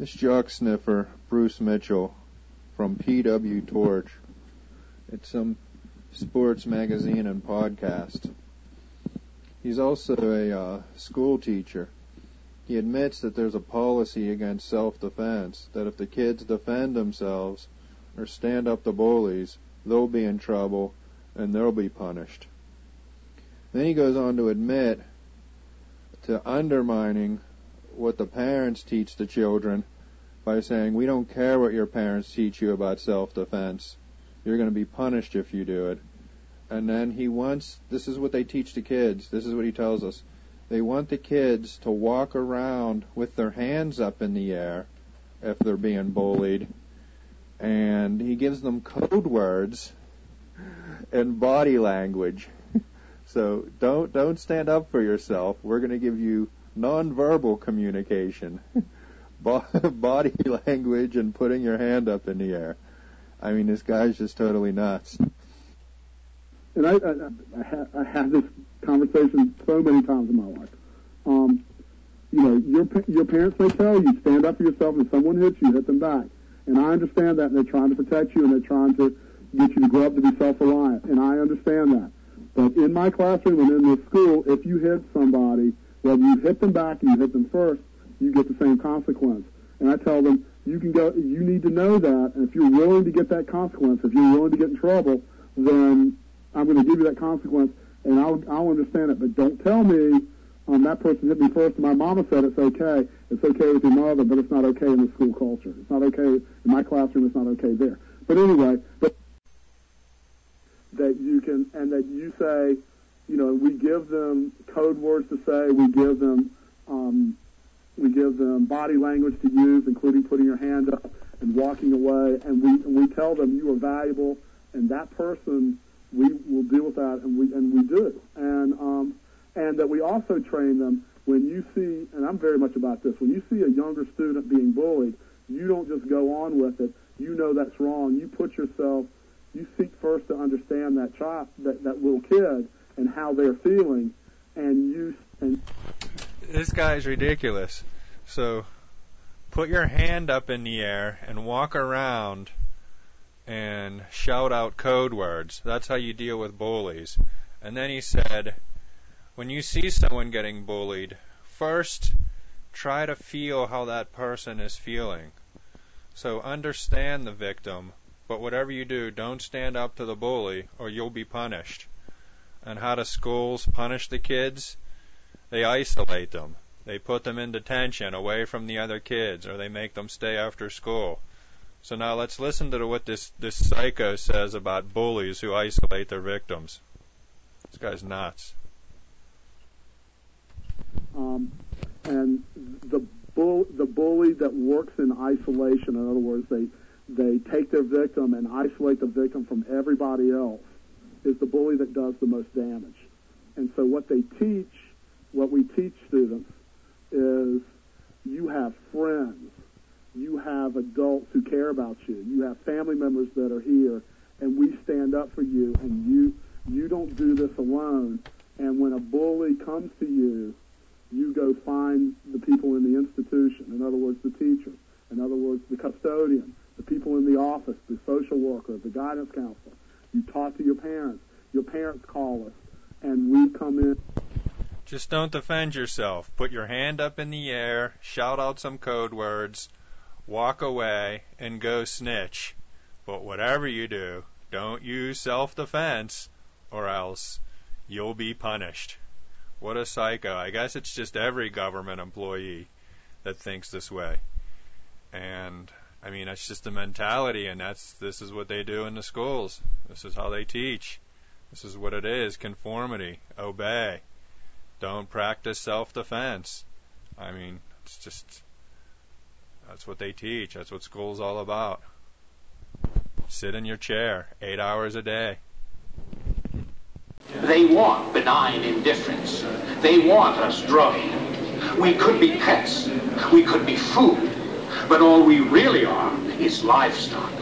This jock sniffer, Bruce Mitchell, from PWTorch. It's some sports magazine and podcast. He's also a school teacher. He admits that there's a policy against self-defense, that if the kids defend themselves or stand up to bullies, they'll be in trouble and they'll be punished. Then he goes on to admit to undermining what the parents teach the children by saying, we don't care what your parents teach you about self-defense. You're going to be punished if you do it. And then he wants, this is what they teach the kids, this is what he tells us, they want the kids to walk around with their hands up in the air if they're being bullied. And he gives them code words and body language. So don't stand up for yourself. We're going to give you nonverbal communication, body language, and putting your hand up in the air. I mean, this guy's just totally nuts. And I had this conversation so many times in my life. Your parents may tell you, stand up for yourself, and if someone hits you, hit them back. And I understand that, and they're trying to protect you, and they're trying to get you to grow up to be self-reliant, and I understand that. But in my classroom and in this school, if you hit somebody, whether you hit them back or you hit them first, you get the same consequence. And I tell them, you need to know that, and if you're willing to get that consequence, if you're willing to get in trouble, then I'm going to give you that consequence, and I'll understand it. But don't tell me, that person hit me first, and my mama said it's okay. It's okay with your mother, but it's not okay in the school culture. It's not okay in my classroom. It's not okay there. But anyway, that you can, and that you say, we give them code words to say. We give them body language to use, including putting your hand up and walking away. And we tell them you are valuable, and that person, we will deal with that, and we do. And that we also train them when you see, and I'm very much about this, when you see a younger student being bullied, you don't just go on with it. You know that's wrong. You seek first to understand that child, that little kid, and how they're feeling, and this guy's ridiculous. So put your hand up in the air and walk around and shout out code words. That's how you deal with bullies. And then he said, when you see someone getting bullied, first try to feel how that person is feeling. So understand the victim, but whatever you do, don't stand up to the bully or you'll be punished. And how do schools punish the kids? They isolate them. They put them in detention away from the other kids, or they make them stay after school. So now let's listen to what this psycho says about bullies who isolate their victims. This guy's nuts. And the bully that works in isolation, in other words, they take their victim and isolate the victim from everybody else, is the bully that does the most damage. And so what we teach students is you have friends, you have adults who care about you, you have family members that are here, and we stand up for you, and you don't do this alone. And when a bully comes to you, you go find the people in the institution, in other words, the teacher, in other words, the custodian, the people in the office, the social worker, the guidance counselor. You talk to your parents. Your parents call us, and we come in. Just don't defend yourself. Put your hand up in the air, shout out some code words, walk away, and go snitch. But whatever you do, don't use self-defense, or else you'll be punished. What a psycho. I guess it's just every government employee that thinks this way. And I mean, that's just the mentality, and this is what they do in the schools. This is how they teach. This is what it is, conformity, obey. Don't practice self-defense. I mean, that's what they teach. That's what school's all about. Sit in your chair 8 hours a day. They want benign indifference. They want us drone. We could be pets. We could be food. But all we really are is livestock.